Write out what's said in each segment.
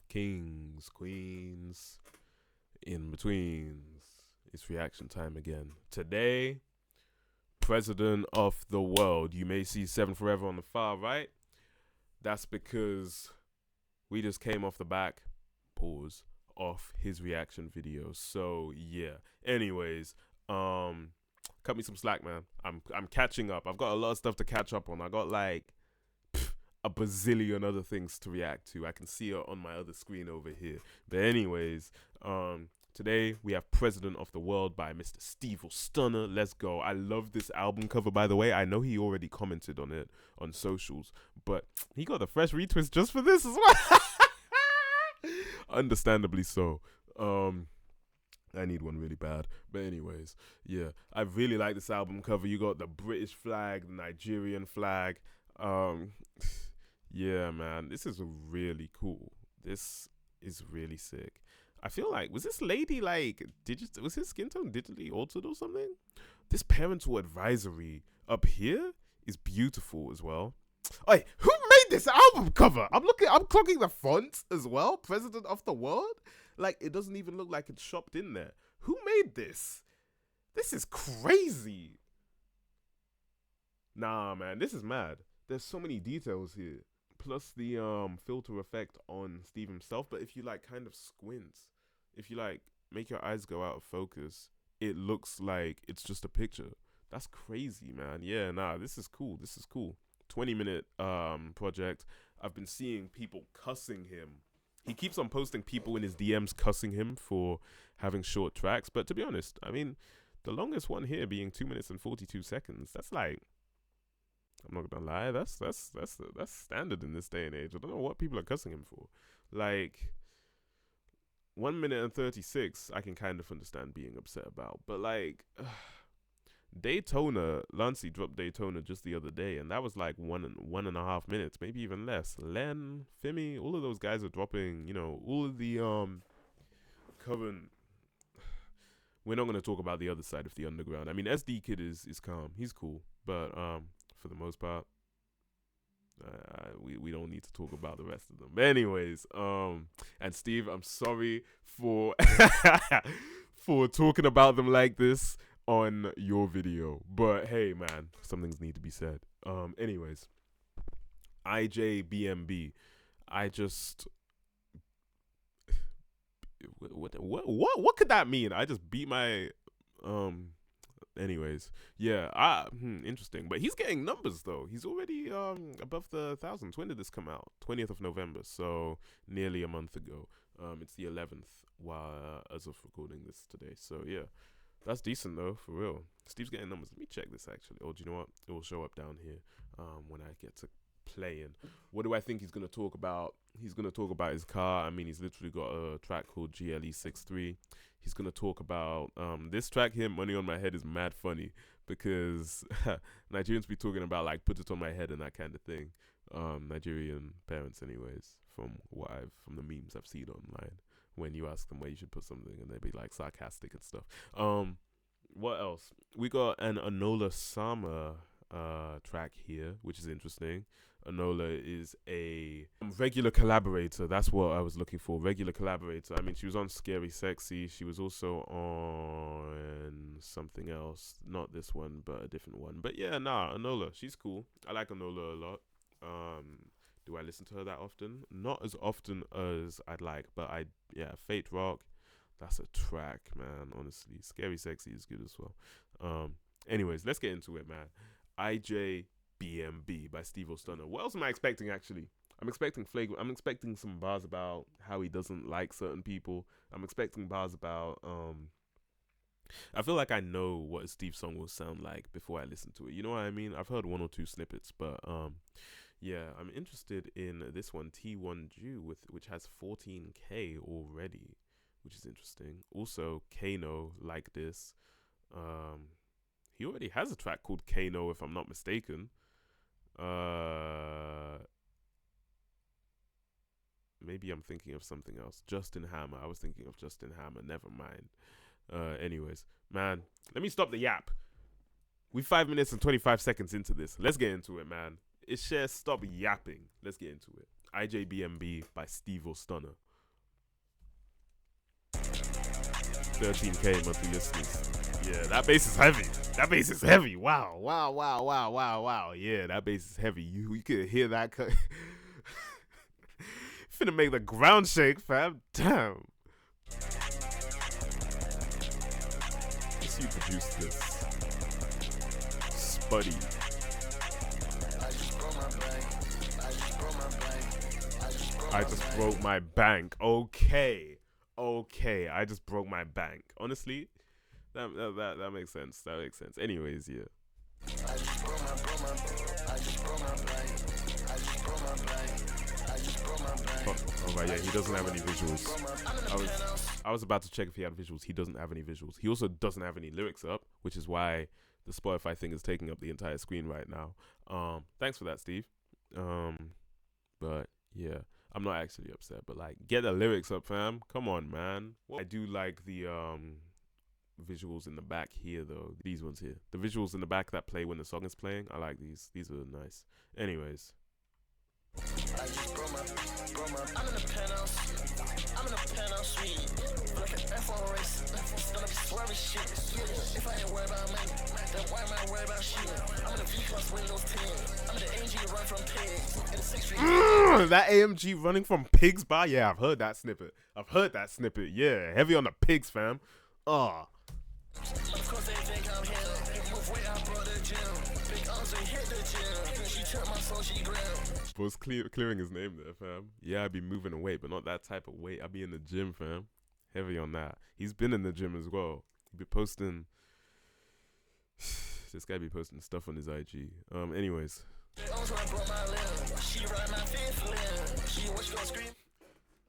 Kings, queens, in betweens. It's reaction time again. Today, president of the world. You may see 7 Forever on the far right. That's because we just came off the back, pause, off his reaction video. So yeah. Anyways, cut me some slack, man. I'm catching up. I've got a lot of stuff to catch up on. I got like a bazillion other things to react to. I can see it on my other screen over here. But anyways, today we have President of the World by Mr. ST3V OR STUNNA. Let's go. I love this album cover, by the way. I know he already commented on it on socials, but he got a fresh retwist just for this as well. Understandably so. I need one really bad. But anyways, yeah. I really like this album cover. You got the British flag, the Nigerian flag. Yeah, man. This is really cool. This is really sick. I feel like, was this lady like, was his skin tone digitally altered or something? This parental advisory up here is beautiful as well. Hey, who made this album cover? I'm clocking the font as well. President of the World. Like, it doesn't even look like it's shopped in there. Who made this? This is crazy. Nah, man, this is mad. There's so many details here. Plus the filter effect on Steve himself. But if you like kind of squint, if you like make your eyes go out of focus, it looks like it's just a picture. That's crazy, man. Yeah, nah, this is cool. This is cool. 20-minute project. I've been seeing people cussing him. He keeps on posting people in his DMs cussing him for having short tracks. But to be honest, I mean, the longest one here being 2 minutes and 42 seconds. That's like, I'm not gonna lie, that's standard in this day and age. I don't know what people are cussing him for. Like 1 minute and 36, I can kind of understand being upset about. But like Daytona, Lancey dropped Daytona just the other day, and that was like 1.5 minutes, maybe even less. Len, Fimi, all of those guys are dropping, you know, all of the current. We're not gonna talk about the other side of the underground. I mean, SD Kid is calm, he's cool, but for the most part, we don't need to talk about the rest of them. But anyways, and Steve, I'm sorry for for talking about them like this on your video, but hey, man, some things need to be said. Anyways, ijbmb, I just what could that mean? I just beat my Anyways, yeah, interesting. But he's getting numbers though. He's already above the 1,000s. When did this come out? 20th of November, so nearly a month ago. It's the 11th as of recording this today. So yeah, that's decent though, for real. Steve's getting numbers. Let me check this actually. Oh, do you know what? It will show up down here when I get to playing. What do I think he's gonna talk about? He's gonna talk about his car. I mean, he's literally got a track called GLE63. He's gonna talk about this track here, Money on My Head, is mad funny because Nigerians be talking about like put it on my head and that kind of thing. Nigerian parents, anyways, from the memes I've seen online, when you ask them where you should put something and they be like sarcastic and stuff. What else? We got an Anola Sama track here, which is interesting. Anola is a regular collaborator. That's what I was looking for. Regular collaborator. I mean, she was on Scary Sexy. She was also on something else. Not this one, but a different one. But yeah, nah, Anola. She's cool. I like Anola a lot. Do I listen to her that often? Not as often as I'd like, but Fate Rock. That's a track, man, honestly. Scary Sexy is good as well. Anyways, let's get into it, man. ijbmb by ST3V OR STUNNA. What else am I expecting, actually? I'm expecting flagrant. I'm expecting some bars about how he doesn't like certain people. I'm expecting bars about I feel like I know what a Steve song will sound like before I listen to it. You know what I mean? I've heard 1 or 2 snippets, but yeah, I'm interested in this one, T1 Jew, which has 14K already, which is interesting. Also, Kano, like this. He already has a track called Kano, if I'm not mistaken. Maybe I'm thinking of something else. Justin Hammer. I was thinking of Justin Hammer. Never mind. Anyways, man, let me stop the yap. We 5 minutes and 25 seconds into this. Let's get into it, man. Stop yapping. Let's get into it. ijbmb by ST3V OR STUNNA. 13K monthly listeners. Yeah, that bass is heavy. That bass is heavy. Wow, wow, wow, wow, wow, wow. Yeah, that bass is heavy. You could hear that. Finna make the ground shake, fam. Damn. Let's see who produced this. Spuddy. I just broke my bank. Okay. I just broke my bank. Honestly, that makes sense. That makes sense. Anyways, yeah. Oh right, yeah, he doesn't have any visuals. I was about to check if he had visuals. He doesn't have any visuals. He also doesn't have any lyrics up, which is why the Spotify thing is taking up the entire screen right now. Thanks for that, Steve. But yeah, I'm not actually upset, but like, get the lyrics up, fam. Come on, man. I do like the visuals in the back here, though. These ones here, the visuals in the back that play when the song is playing. I like these. These are nice. Anyways. I'm in the penthouse suite, like an F1 race, gonna be swerving shit. If I ain't worried about money, then why am I worried about shit? I'm in the V-Class Windows 10, I'm in the AMG run from pigs, in the 6 that AMG running from pigs bar? Yeah, I've heard that snippet. Yeah, heavy on the pigs, fam. Of course they think I'm him. Move weight, I brought the gym. Big arms, they hit the gym. She took my soul, she grilled. Was clearing his name there, fam. Yeah, I be moving a weight, but not that type of weight. I be in the gym, fam. Heavy on that. He's been in the gym as well. He be posting. This guy be posting stuff on his IG. Anyways.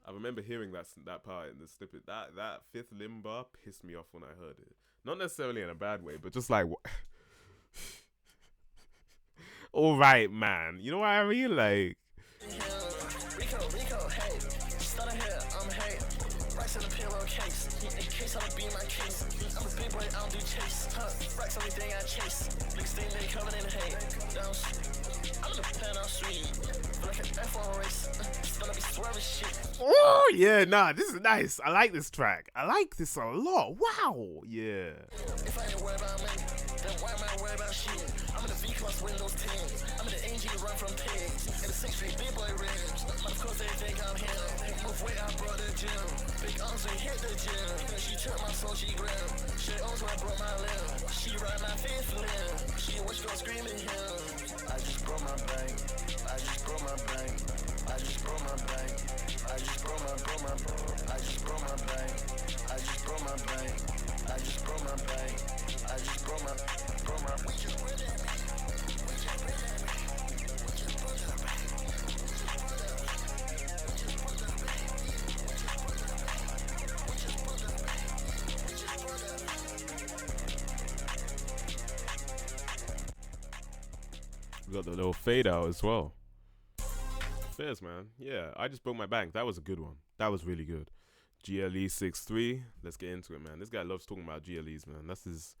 I remember hearing that part in the snippet. That fifth limb bar pissed me off when I heard it. Not necessarily in a bad way, but just like, all right, man. You know what I mean? Like, Rico, hey, stunna here, I'm hey. Racks in the pillowcase, in case I don't be my case. I'm a big boy, I don't do chase. Racks everything I chase. Big stain, they covered in hay. I'm in the penthouse suite, like an F1 race. Gonna be swerving shit. Oh yeah, nah, this is nice. I like this track. I like this a lot. Wow, yeah. If I ain't worried about money, then why am I worried about shit? I'm in the V-Class Windows 10, I'm in the AMG run from pigs, in the 6 big boy rims. Of course they think I'm him. Move weight, I brought the gym. Big arms, they hit the gym. She took my soul, she grilled. She owns where I broke my limb. She ride my fifth limb. She watch girls screaming him. I just broke my bank. I just broke my bank. I just broke my bank. I just broke my I just broke my bank. I just broke my bank. I just broke my bank. I just broke my We got the little fade out as well. Fairs, man. Yeah, I just broke my bank. That was a good one. That was really good. GLE63. Let's get into it, man. This guy loves talking about GLEs, man. That's his.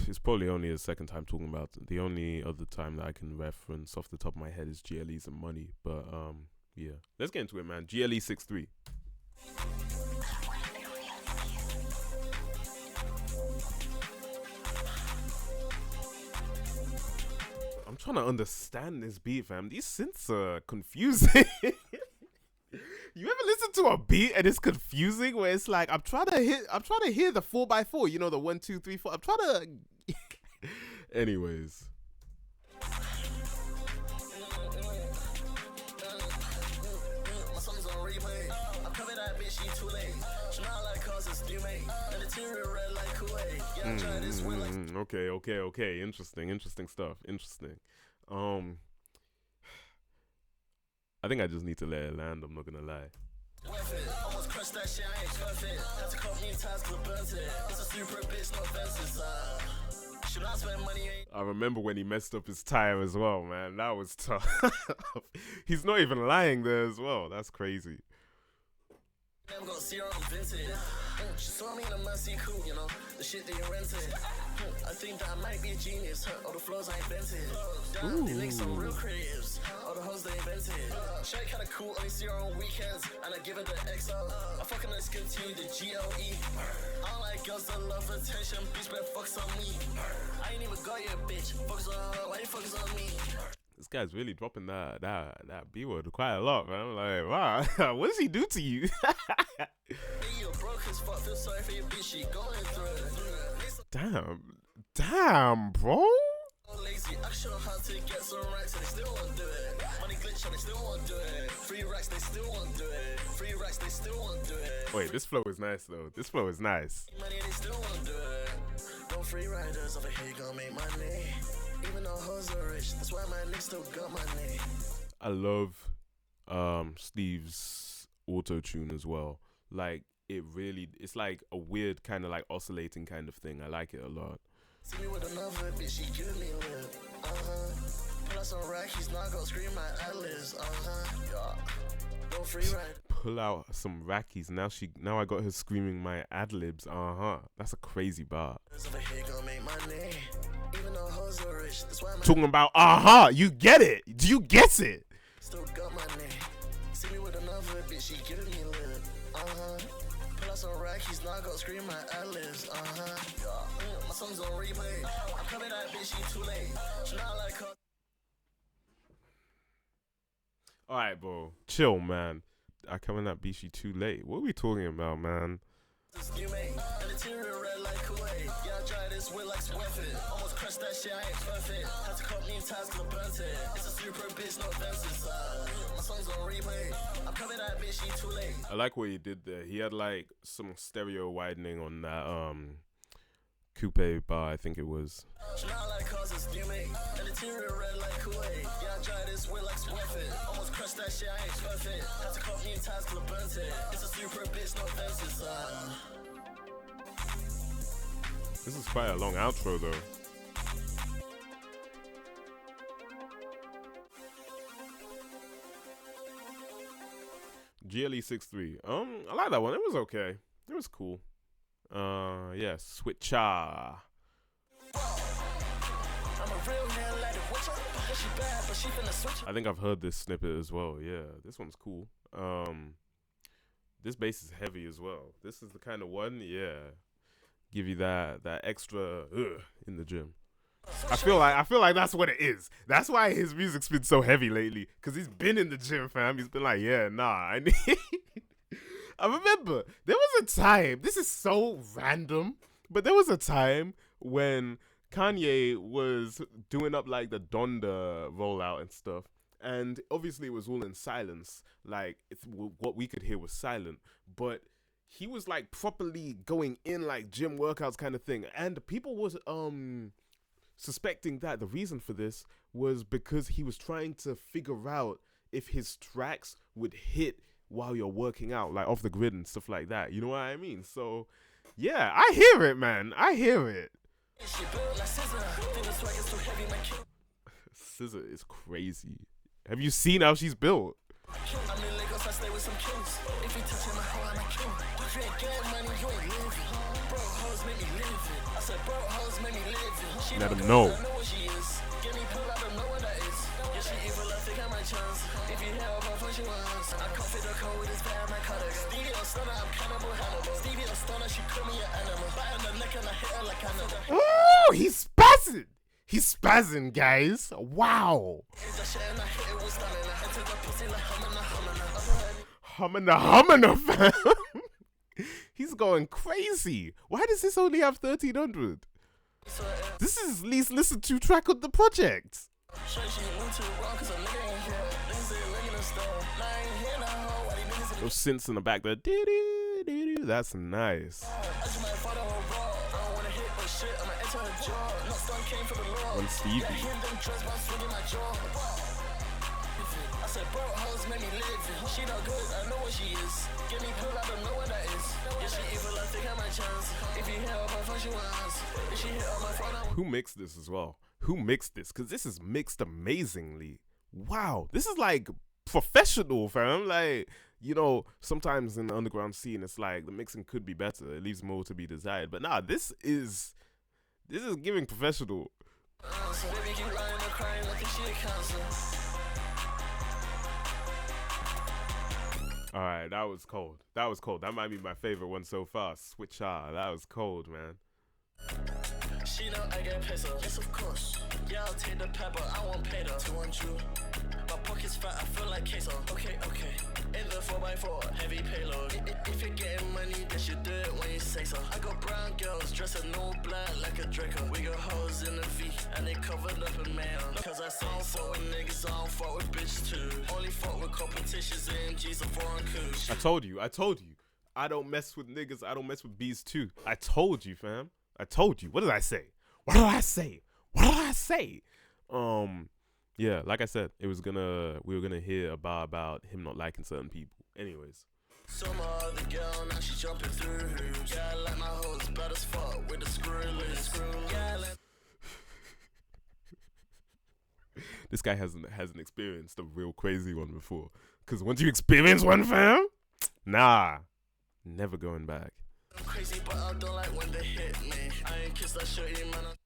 It's probably only his second time talking about it. The only other time that I can reference off the top of my head is GLEs and money. But yeah. Let's get into it, man. GLE63. I'm trying to understand this beat, fam. These synths are confusing. You ever listen to a beat and it's confusing where it's like I'm trying to hear the 4x4, you know, the 1, 2, 3, 4. I'm trying to anyways. Okay. Interesting stuff. Interesting. I think I just need to let it land, I'm not gonna lie. Almost crushed that shit, I ain't cuff it. Had to call me times to burn it. It's a super bitch, no fences. Should I spend money? I remember when he messed up his tire as well, man. That was tough. He's not even lying there as well. That's crazy. I'm gonna see her on vintage. She saw me in a messy coupe, you know, the shit that you rented. I think that I might be a genius. All the flows I invented. Damn, they make some real creatives. All the hoes they invented. She kinda cool, only see her on weekends. And I give her the XO. I fucking discontinue the GLE. I don't like girls that love attention. Bitch, better fucks on me. I ain't even got your bitch. Focus on her, why you focus on me? This guy's really dropping that B word quite a lot, man. I'm like, wow, what does he do to you? Damn, bro. Lazy, I show how to get some racks and they still won't do it. Money glitch and they still won't do it. Free racks, they still won't do it. Free racks, they still won't do it. Wait, this flow is nice though. This flow is nice. Money, they still won't do it. No free riders over here gonna make money. Even though hoes are rich, that's why my niggas still got money. I love Steve's auto-tune as well. Like, it's like a weird kind of like oscillating kind of thing. I like it a lot. See me with another bitch, she give me lip. Pull out some rackies, now I go scream my ad-libs. Yeah. No free ride. Pull out some rackies, now I got her screaming my ad-libs. That's a crazy bar. Talking about you get it. Do you get it? Still got my name. See me with another bitch, she giving me lip. Pull out some rackies, now I go scream my ad-libs. My song's on replay. I'm coming that bitch, she too late. She not like her. Alright, bro. Chill, man. I come in that bitch, she too late. What are we talking about, man? You made an interior red like Kool-Aid. Yeah, I tried this with like Sweatfit. Almost crushed that shit, I ain't perfect. Had to cut me in ties cause I burnt it. It's a super bitch, no offenses. My song's on replay. I'm coming that bitch, she too late. I like what he did there. He had like some stereo widening on that coupe bar, I think it was. She not like causes, you make an interior red like Kool-Aid. Yeah, I tried this with like Sweatfit. Almost crushed that shit, I ain't perfect. Had to cut me in ties cause I burnt it. It's a super bitch, no offenses. This is quite a long outro though. GLE63. I like that one. It was okay. It was cool. Yeah, switchaaa. I think I've heard this snippet as well. Yeah, this one's cool. This bass is heavy as well. This is the kind of one, yeah, give you that extra in the gym. I feel like that's what it is. That's why his music's been so heavy lately, because he's been in the gym, fam. He's been like, yeah, nah, I need. I remember there was a time, this is so random, but there was a time when Kanye was doing up like the Donda rollout and stuff, and obviously it was all in silence. Like, what we could hear was silent, but he was like properly going in like gym workouts kind of thing, and people was suspecting that the reason for this was because he was trying to figure out if his tracks would hit while you're working out, like off the grid and stuff like that. You know what I mean? So, yeah, I hear it, man. I hear it. Scissor is crazy. Have you seen how she's built? Let him know. Ooh, he's spazzing. He's spazzing, guys. Wow. Humana, fam. He's going crazy. Why does this only have 1300? This is least listened to track on the project. Those synths in the back there. That's nice. On Stevie. I said, bro, hoes make me live. She not good, I know what she is. Give me pull, I don't know what that is. Yeah, she evil, I think I might chance. If you hit up my phone, she wants. If she hit up my phone, who mixed this as well? Who mixed this? Because this is mixed amazingly. Wow, this is like professional, fam. Like, you know, sometimes in the underground scene, it's like the mixing could be better. It leaves more to be desired. But nah, this is giving professional. All right, that was cold. That was cold. That might be my favorite one so far. Switchaaa. That was cold, man. She know I get peso. Yes, of course. Yeah, I'll take the pepper. I won't pay the 200. My pocket's fat. I feel like queso. Okay. In the 4x4, heavy payload. If you're getting money, then you do it when you say so. I got brown girls dressed in all black like a Draco. We got hoes in the V, and they covered up in mayo. Cause I don't fuck with niggas, I don't fuck with bitches too. Only fuck with competitions, AMGs, and foreign coups. I told you. I don't mess with niggas. I don't mess with bees too. I told you, fam. I told you. What did I say? Yeah, like I said, we were gonna hear about him not liking certain people. Anyways. Some other girl, now she jumping through. Yeah, I like my hoes bad as fuck with the screw loose. Yeah, This guy hasn't experienced a real crazy one before. Cause once you experience one, fam, nah, never going back. I'm crazy, but I don't like when they hit me. I ain't kissed that shorty, man.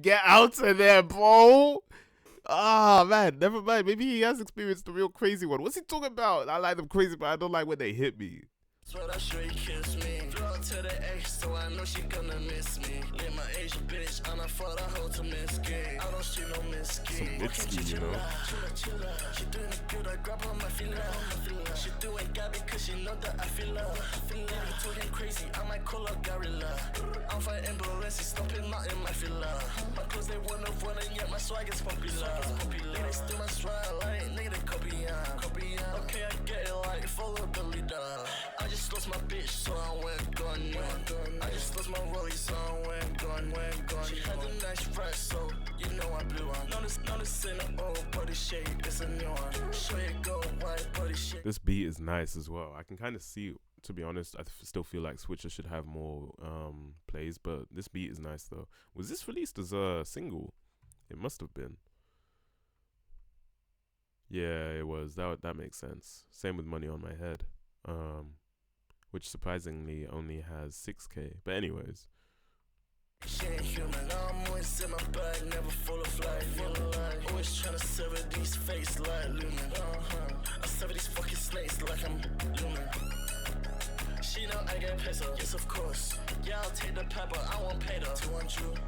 Get out of there, bro. Ah, man, never mind. Maybe he has experienced the real crazy one. What's he talking about? I like them crazy, but I don't like when they hit me. Swear that shorty kiss me. Flow to the H, so I know she gonna miss me. Lit my Asian bitch, and I thought I hold to Miski. I don't shoot no Miski. Some Mitski, you know. Chilla. She doing it good, I grab on my feeler. She doing Gabby, cause she know that I feel her. You talking crazy, I might call her Gorilla. I'm fighting Borenzi, stopping nothing, my filler. My clothes, they one of one, and yet my swag is popular. They still my swag, like, nigga, they copy. Okay, I get it, like, follow the leader. I just lost my bitch, so I went gone. I just lost my rollie, so I went gone. She had a nice ride, so you know I blew on. Notice in the old body shape, it's a new one. Show you go white body shape. This beat is nice as well. I can kind of see, to be honest, I still feel like Switcher should have more plays, but this beat is nice though. Was this released as a single? It must have been. Yeah, it was. That makes sense. Same with Money on My Head. Which surprisingly only has 6K. But anyways. She ain't human, I'm always in my bag, never full of life. Always trying to sever these face like lumen. I sever these fucking snakes like I'm lumen. She know I get peso, yes of course. Yeah, I'll take the pepper, I won't pay the 200.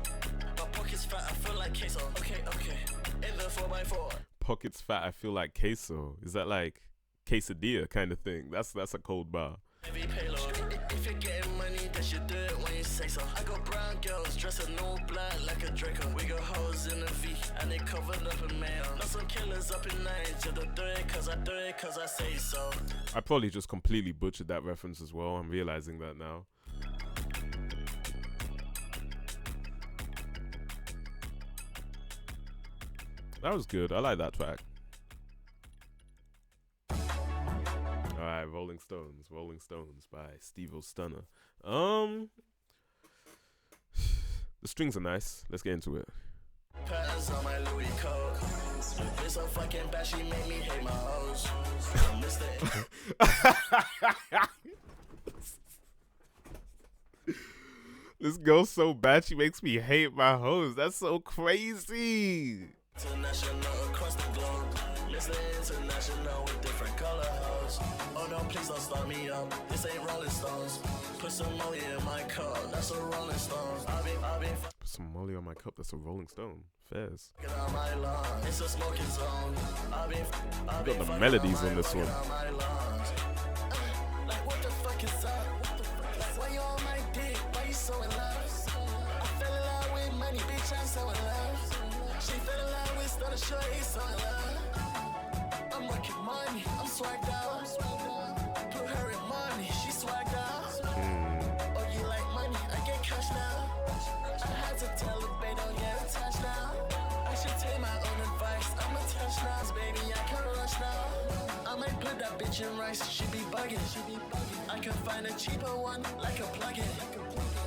My pocket's fat, I feel like queso. Okay. In the 4x4. Pockets fat, I feel like queso. Is that like quesadilla kind of thing? That's a cold bar. Heavy payload. If you're getting money, then you do it when you say so. I got brown girls dressed in all black like a Draco. We got hoes in the V, and they covered up in mayo. Not some killers up in Niger. They do it cause I say so. I probably just completely butchered that reference as well. I'm realizing that now. That was good. I like that track. Alright, Rolling Stones by ST3V OR STUNNA. The strings are nice. Let's get into it. Patterns on my Louis coat. It's so fucking bad, she made me hate my hoes. This girl's so bad, she makes me hate my hoes. That's so crazy. International across the globe. Listen international with different color hoes. Oh no, please don't start me up. This ain't Rolling Stones. Put some Molly in my cup. That's a Rolling Stone. I've been Put some Molly on my cup. That's a Rolling Stone. Fairs. on my lawn. It's a smoking zone. I've got the melodies on this one. Like what the fuck is up? Why you on my dick? Why you so in love? I fell in love with money, bitch. I'm so in love. She fell in love with Stunna, shorty, so in love. I'm working money, I'm swagged out. Put her in money, she swagged out. Oh, you like money? I get cash now. I had to tell the babe, don't get attached now. I should take my own advice. I'm attached now, baby, I can rush now. I might put that bitch in rice, she be bugging. I can find a cheaper one, like a plug-in.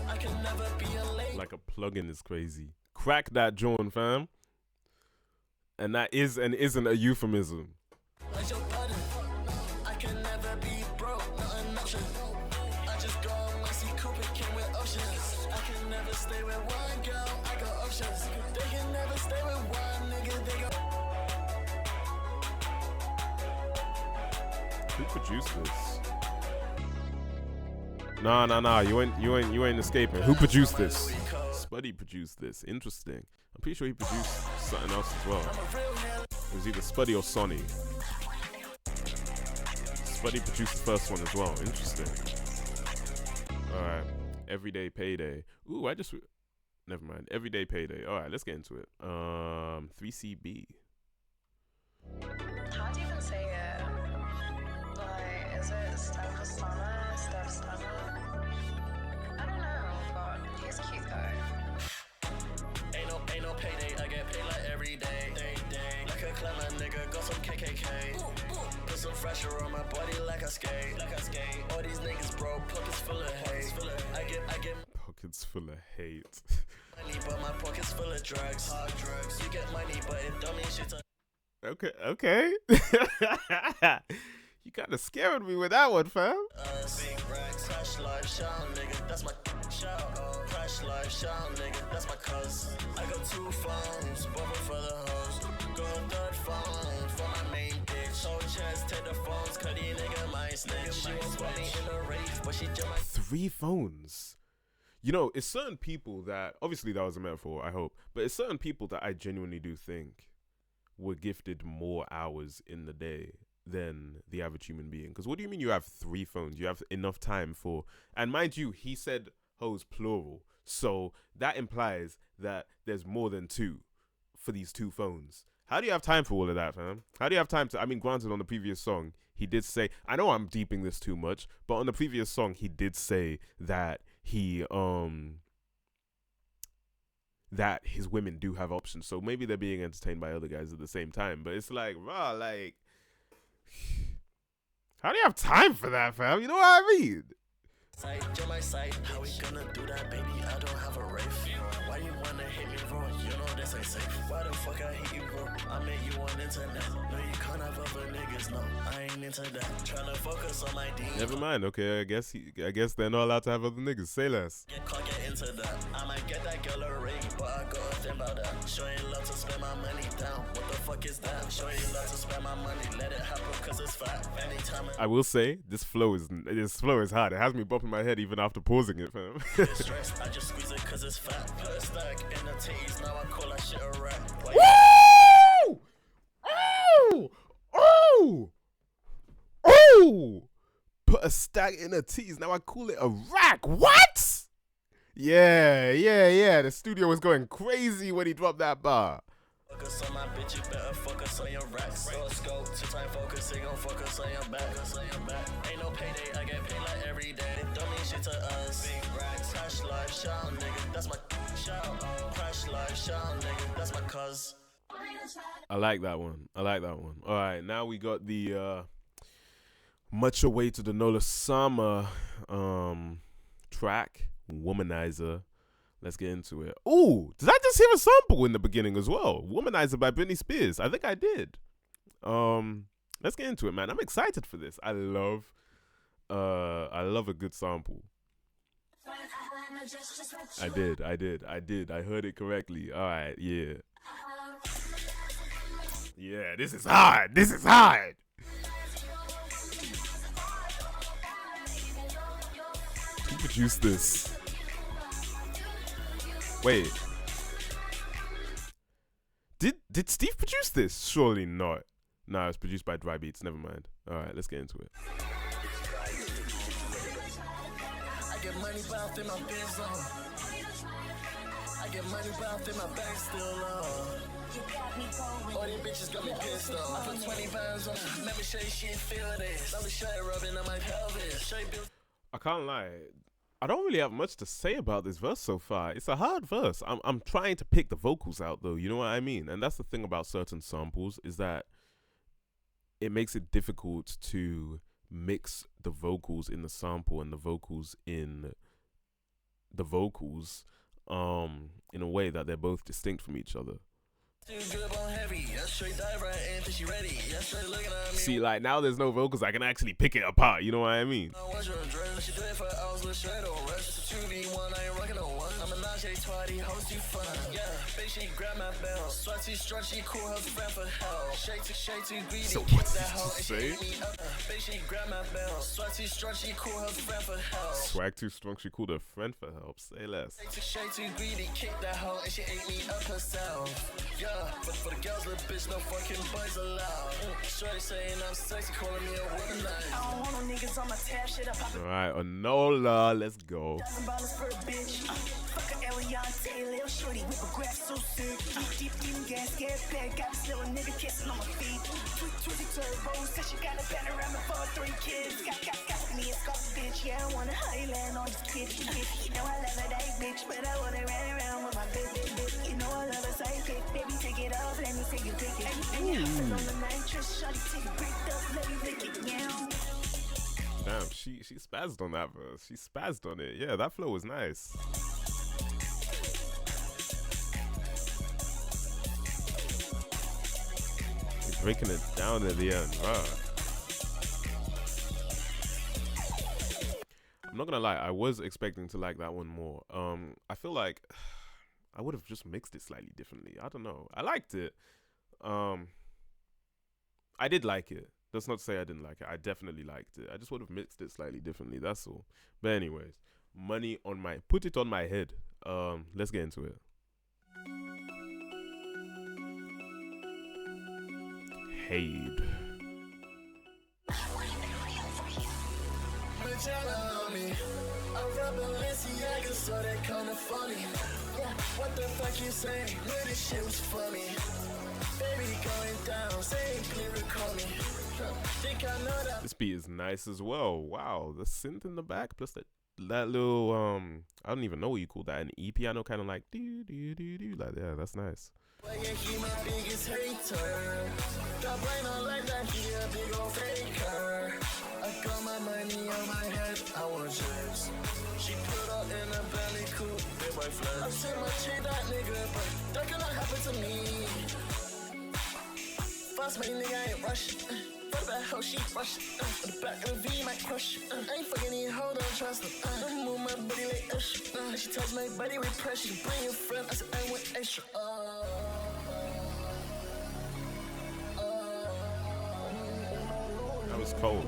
I can never be a late. Like a plugin is crazy. Crack that joint, fam. And that is and isn't a euphemism. Like your button. I can never be broke, not an option. I just go on my seat, Cooper came with options. I can never stay with one girl, I got options. They can never stay with one nigga, they got. Who produced this? Nah. You ain't escaping. Who produced this? Spuddy produced this. Interesting. I'm pretty sure he produced something else as well. It was either Spuddy or Sonny. Spuddy produced the first one as well. Interesting. Alright. Everyday Payday. Ooh, never mind. Everyday Payday. Alright, let's get into it. 3CB. How do you even say it? Like, is it STUNNA, STUNNA? I don't know, but he's cute though. Ain't no payday, I get paid like every day. Like a clever nigga, got some KKK. Put some fresher on my body like I skate. All these niggas broke, pockets full of hate. I get Pockets full of hate. money, but my pockets full of drugs. Hard drugs. You get money, but it don't mean shit to. Okay. You kind of scared me with that one, fam. Big racks, crash life, shout, nigga, that's my shout. Crash life, shout, nigga, that's my cuz. I got 2 phones, both for the hoes. Go third phone for my main bitch. Whole chest, take the phones, cut these nigga my snitch. She was with me in the rave, but she just my 3 phones. You know, it's certain people that, obviously that was a metaphor, I hope, but it's certain people that I genuinely do think were gifted more hours in the day than the average human being. Because what do you mean you have 3 phones? You have enough time for, and mind you, he said hoes plural, so that implies that there's more than 2 for these 2 phones. How do you have time for all of that, fam? How do you have time to, I mean, granted, on the previous song, he did say, I know I'm deeping this too much, but on the previous song, he did say that that his women do have options. So maybe they're being entertained by other guys at the same time. But it's like, rah, like, how do you have time for that, fam? You know what I mean? You're my sight. How we gonna do that, baby? I don't have a race. Why you wanna hit me, bro? You know this ain't safe. Why the fuck I hate you, bro? I met you on internet. No, you can't have other niggas. No, I ain't into that. Tryna focus on my demons. Never mind. Okay, I guess they're not allowed to have other niggas. Say less. Can't get into that. I might get that girl a ring, but I gotta think about that. Sure ain't love to spend my money down. What the fuck is that? Sure ain't love to spend my money. Let it happen cause it's fat. Anytime I will say this flow is hard. It has me bopping my head even after pausing it, fam. stressed, I just squeeze it cause it's fat. Put a stack in the titties, now I call that shit a rap. Woo! Oh! Put a stack in her tees. Now I call it a rack. What? Yeah. The studio was going crazy when he dropped that bar. Focus on my bitch, you better focus on your racks. Go scope, 2-time focusing on focus on your back. Ain't no payday, I get paid like every day. It don't mean shit to us. Big racks, crash life, shout, nigga, that's my shout. Crash life, shout, nigga, that's my cuz. I like that one. All right, now we got the much awaited the Nola Sama track, Womanizer. Let's get into it. Ooh, did I just hear a sample in the beginning as well? Womanizer by Britney Spears. I think I did. Let's get into it, man. I'm excited for this. I love a good sample. I did. I heard it correctly. All right, yeah. Yeah, this is hard. Who produced this? Wait. Did Steve produce this? Surely not. Nah, it's produced by Dry Beats. Never mind. All right, let's get into it. I get money, but I feel my biz on. I get money, but I feel my back still on. All these bitches got me pissed off. I put 20 pounds on. Let me show you she feel this. Let me show you rubbing on my pelvis. I can't lie. I don't really have much to say about this verse so far. It's a hard verse. I'm trying to pick the vocals out though. You know what I mean? And that's the thing about certain samples is that it makes it difficult to mix the vocals in the sample and the vocals in the vocals in a way that they're both distinct from each other. See, like now there's no vocals, I can actually pick it apart. You know what I mean? So what did you say? Swag too strong, she called her friend for help. Say less. Yeah, but for the girls, little bitch, no fucking boys allowed. Shorty saying I'm sexy, calling me a womanizer. I don't want no niggas on my tab, shit up. Alright, Onola, let's go. $1,000 for a bitch. Fuck a Eliante, little shorty with a graph so sick. Deep in gas, get back, got this little nigga kissing on my feet. Twisty turbo, said she got a panorama for 3 kids. Got me a scarf, bitch. Yeah, I want a Highland on this bitch. You know I love her, that bitch, but I wanna run around with my bitch. You know I love her, sidekick. Baby, take it off, let me take you pick it. And you hustle on the nitrous, shawty, take a break up, let me lick it, yeah. Damn, she spazzed on that verse. She spazzed on it. Yeah, that flow was nice. He's breaking it down at the end. Wow. I'm not gonna lie, I was expecting to like that one more. I feel like I would have just mixed it slightly differently. I don't know. I liked it. I did like it. That's not to say I didn't like it. I definitely liked it. I just would have mixed it slightly differently. That's all. But anyways, put it on my head. Let's get into it. Hade. I'm from Balenciaga, so that kinda funny. Yeah, what the fuck you saying? Knew this shit was funny. Baby going down, saying please call me. Think I know that. This beat is nice as well. Wow, the synth in the back plus that little I don't even know what you call that, an E piano, kind of like do do do do, like yeah, that's nice. Well, yeah, he my biggest hater. Got brain on like that, he a big old faker. I got my money on my head, I want chips. She put up in a belly coupe, big boy flex. I said my chick that nigga, but that cannot happen to me. Fast money nigga, I ain't rush. Fuck that hoe, she rush. On the back of the V, might crush. I ain't fucking you, hold on, trust her. I move my body like ish. She touch my body with pressure. She bring your friend, I said I want extra. That was cold.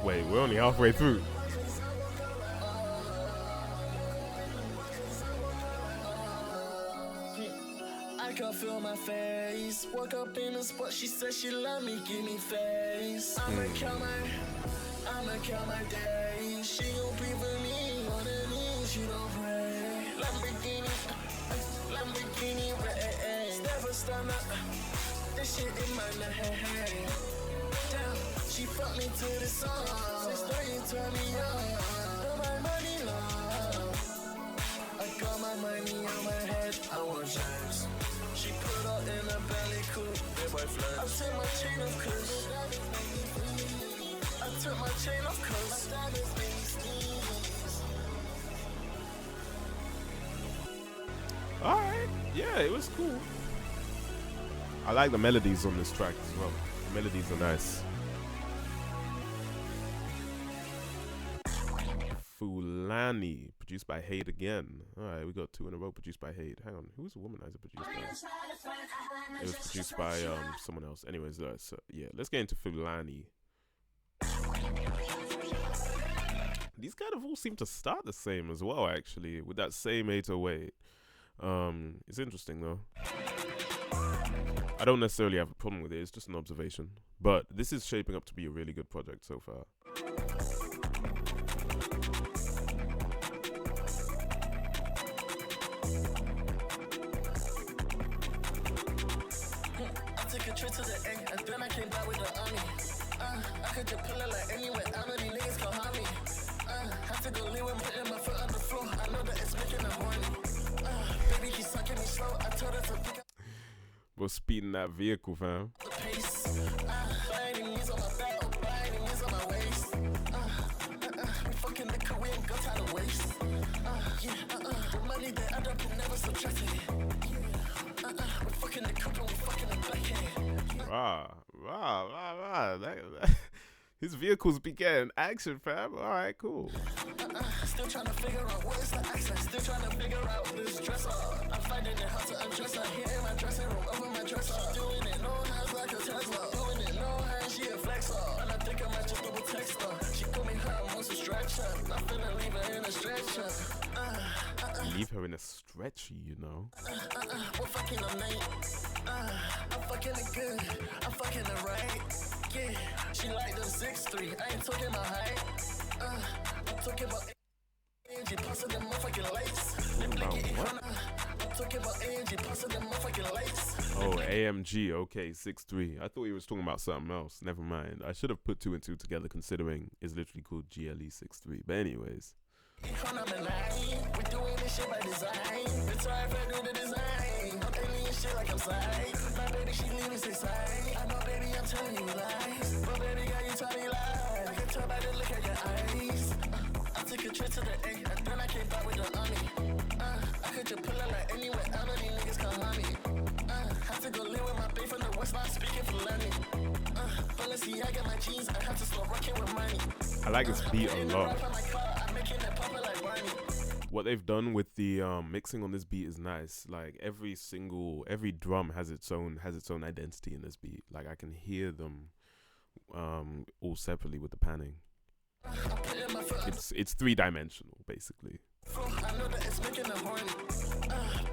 Wait, we're only halfway through. I can feel my face. Woke up in the spot, she said she love me, give me face. I'ma count my days. She gon' be for me on her knees, she don't pray. Lamborghini red. Never stunna. This shit in my head. Damn, she fucked me to the song. Sister, you turn me on. Got my money long. I got my money on my head. I want checks. She put up in a belly coupe, big boy flex. I took my chain off cause Alright, yeah, it was cool. I like the melodies on this track as well. The melodies are nice. Fulani, produced by Hade again. Alright, we got 2 in a row produced by Hade. Hang on, who was the womanizer produced by? It was produced by someone else. Anyways, so yeah, let's get into Fulani. These kind of all seem to start the same as well, actually, with that same 808. It's interesting though. I don't necessarily have a problem with it, it's just an observation. But this is shaping up to be a really good project so far. Took a trip to the egg, and then I came back with the army. I could just pull it like anywhere, I know these niggas can harm me. Have to go leave when putting my foot on the floor. I know that it's making them horny. Baby, he's sucking me slow. I told her to pick up We're speeding that vehicle, fam. the pace. Biting knees on my back, biting knees on my waist. We fucking the Korean got out of waist. The money that I don't can never subtract it. We're fucking the couple, we're fucking the backhand. Rah. His vehicles be getting action, fam. All right, cool. Still trying to figure out what is the accent. Still trying to figure out this dresser. I'm finding it hard to undress her. Here in my dressing room, over my dresser. Doing it, no hands like a Tesla. Doing it, no hands, she a flexer. And I think I might just double text her. She called me her monster stretcher. I'm finna leave her in a stretcher. Leave her in a stretchy, you know. We're fucking all night. I'm fucking it good. I'm fucking it right. Yeah, she like them 6'3". I ain't talking about height. I'm talking about AMG passing them motherfucking lights. About what? I'm talking about AMG passing them motherfucking lights. Oh, AMG, okay, 6'3". I thought he was talking about something else. Never mind. I should have put 2 and 2 together considering it's literally called GLE 6'3". But anyways. We're doing this shit by design. It's hard if I do the design. I'm alien shit like I'm side. My baby, she leaving six side. I know, baby, I'm telling you lies. But baby, girl, you tell me lies. I can tell by the look at your eyes. I took a trip to the A, and then I came back with the army. I could just pull up like anywhere. I know these niggas come on me. Had to go live with my babe from the west, not speaking fulani. I got my jeans. I had to start rocking with money. I like this beat a lot. What they've done with the mixing on this beat is nice. Like every drum has its own identity in this beat. Like I can hear them all separately with the panning. It's 3-dimensional basically. I know that it's making a horn.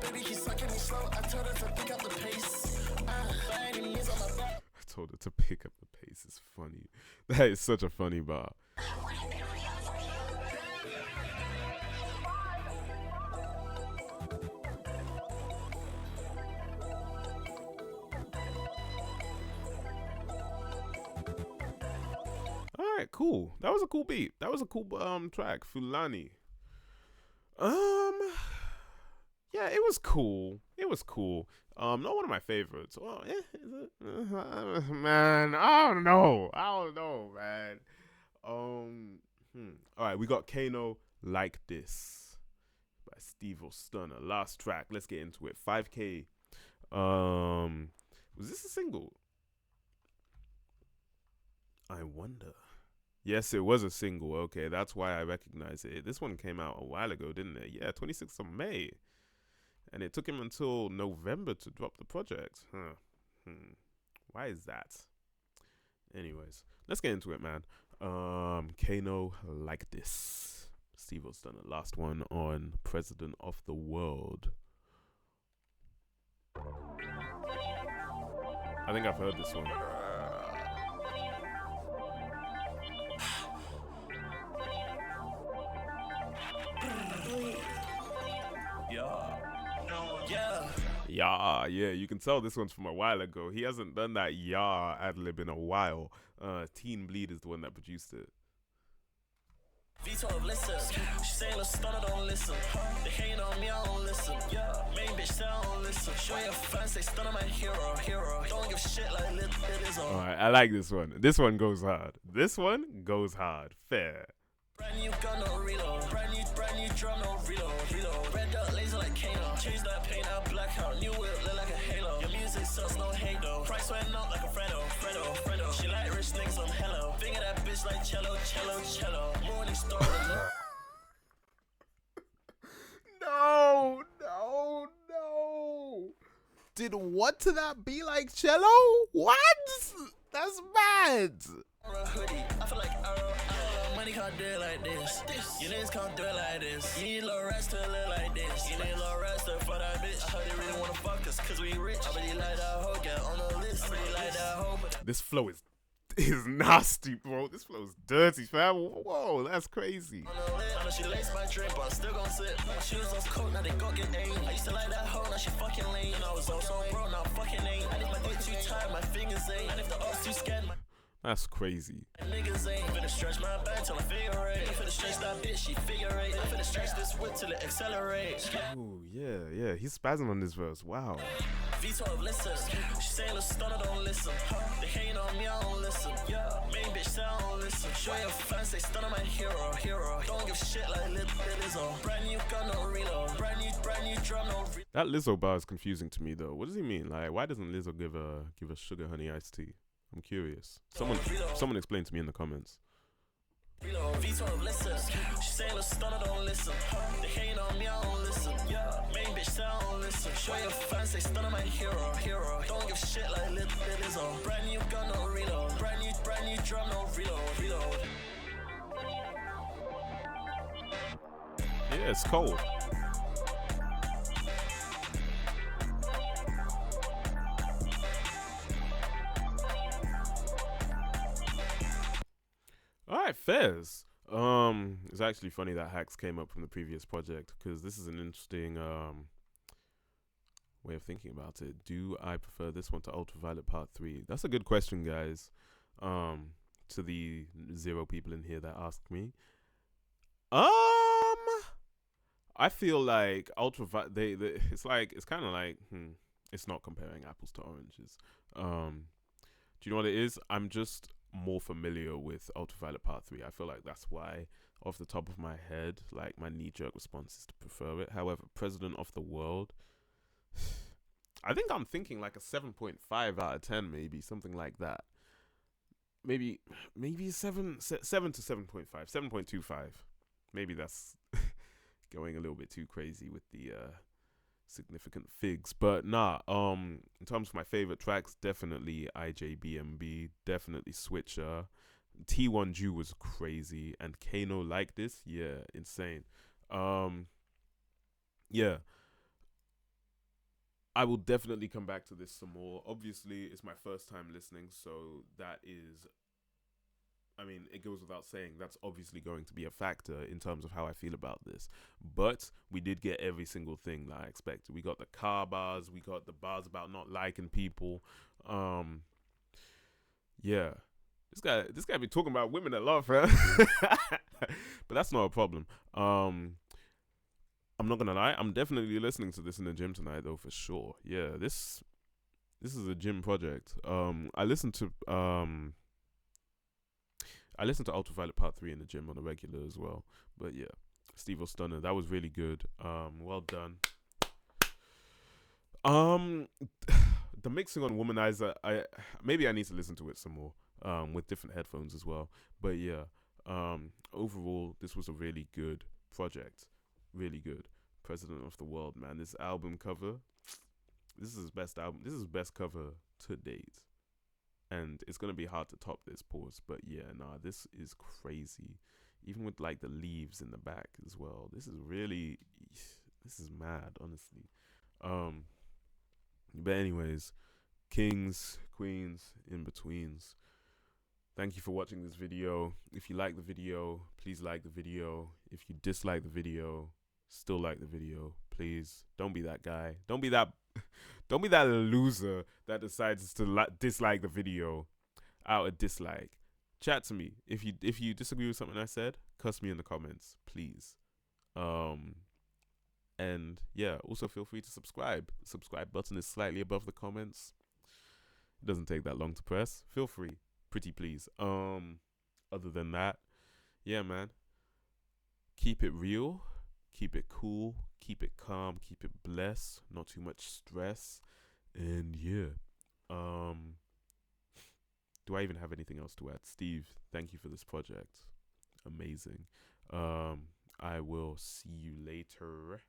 Baby, he's sucking me slow. I told her to pick up the pace. By any means on my back. I told her to pick up the pace. It's funny. That is such a funny bar. Alright, cool. That was a cool beat. That was a cool track. Fulani. Yeah, it was cool. Not one of my favorites. Well, is it? Man, I don't know, man. Alright, we got Kano, Like This by ST3V OR STUNNA. Last track. Let's get into it. 5K. Was this a single? I wonder. Yes, it was a single. Okay, that's why I recognize it. This one came out a while ago, didn't it? Yeah, 26th of May. And it took him until November to drop the project. Why is that? Anyways, let's get into it, man. Kano, Like This. ST3V OR STUNNA. Last one on President of the World. I think I've heard this one. Yeah, you can tell this one's from a while ago. He hasn't done that ad-lib in a while. Teen Bleed is the one that produced it. Vito, listen. She saying a stunner, don't listen. They hating on me, I don't listen. Main bitch, say I don't listen. Show your fans, say stunner my hero. Don't give shit like it is on. Alright, I like this one. This one goes hard. Fair. Brand new gun, no reload. Brand new drum, no reload. Red dot laser like Kano. Change that paint out blackout. New whip look like a halo. Your music sucks, no hate though. Price went up like a Fredo. She like rich niggas on hello. Finger that bitch like cello. Morning star. No. Did what to that be like cello? What? That's bad. I feel like money can't do it like this. You niggas can't do it like this. You need a little rest to live like this. You need a little rest to fuck that bitch. I heard they really wanna fuck us cause we rich. I really like that hoe, get on the list. I really like that hoe. This flow is nasty, bro. This flow is dirty, fam. Whoa, that's crazy. I know she laced my drink, but I still gon' sit. She was on coke, now they gon' get aim. I used to like that hoe, now she fucking lame. I was also broke, now fucking ain't. And if my dick too tight, my fingers ain't. And if the odds too scared, That's crazy. Niggas ain't finna stretch my back till I figure eight. Finna stretch that bitch, she figure eight. I'm finna stretch this whip till it accelerates. Oh yeah, he's spazzing on this verse. Wow. V12 listen, she saying the stunner don't listen. They hating on me, I don't listen. Main bitch say I don't listen. Show your fans, they stunner my hero. Don't give shit like Lil Lizzo. Brand new gun, no reload. Brand new drum, no reload. That Lizzo bar is confusing to me though. What does he mean? Like, why doesn't Lizzo give a sugar honey iced tea? I'm curious. Someone explain to me in the comments. V12 listen, she saying the stunner don't listen. They hating on me, I don't listen. Main bitch say I don't listen. Show your fans, they stunner my hero. Don't give shit like Lil Lizzo. Brand new gun, no reload. Brand new drum, no reload. Yeah, it's cold. Alright, Fez. It's actually funny that hacks came up from the previous project, because this is an interesting way of thinking about it. Do I prefer this one to Ultraviolet Part 3? That's a good question, guys. To the 0 people in here that asked me. I feel like Ultraviolet, it's kind of like, it's not comparing apples to oranges. Do you know what it is? I'm just more familiar with Ultraviolet Part 3. I feel like that's why, off the top of my head, like, my knee-jerk response is to prefer it. However, President of the World, I think I'm thinking like a 7.5 out of 10, maybe, something like that. Maybe 7 to 7.5, 7.25. Maybe that's going a little bit too crazy with the significant figs, but nah. In terms of my favorite tracks, definitely ijbmb, definitely switchaaa. T1 Jew was crazy, and Kano Like This, yeah, insane. Yeah, I will definitely come back to this some more. Obviously, it's my first time listening, so that is, I mean, it goes without saying, that's obviously going to be a factor in terms of how I feel about this. But we did get every single thing that I expected. We got the car bars, we got the bars about not liking people. Yeah. This guy be talking about women a lot, fam. But that's not a problem. I'm not gonna lie, I'm definitely listening to this in the gym tonight though, for sure. Yeah, this is a gym project. I listened to Ultraviolet Part 3 in the gym on a regular as well. But yeah, ST3V OR STUNNA, that was really good. Well done. The mixing on Womanizer, maybe I need to listen to it some more, with different headphones as well. But yeah, overall, this was a really good project. Really good. President of the World, man. This album cover, this is his best album. This is his best cover to date. And it's going to be hard to top this, pause. But yeah, nah, this is crazy. Even with like the leaves in the back as well. This is mad, honestly. But anyways, kings, queens, in-betweens, thank you for watching this video. If you like the video, please like the video. If you dislike the video, still like the video. Please don't be that guy. Don't be that loser that decides to dislike the video out of dislike. Chat to me. If you disagree with something I said, cuss me in the comments, please. And yeah, also feel free to subscribe. The subscribe button is slightly above the comments. It doesn't take that long to press. Feel free. Pretty please. Other than that, yeah, man. Keep it real. Keep it cool. Keep it calm. Keep it blessed. Not too much stress. And yeah. Do I even have anything else to add? Steve, thank you for this project. Amazing. I will see you later.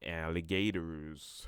Alligators.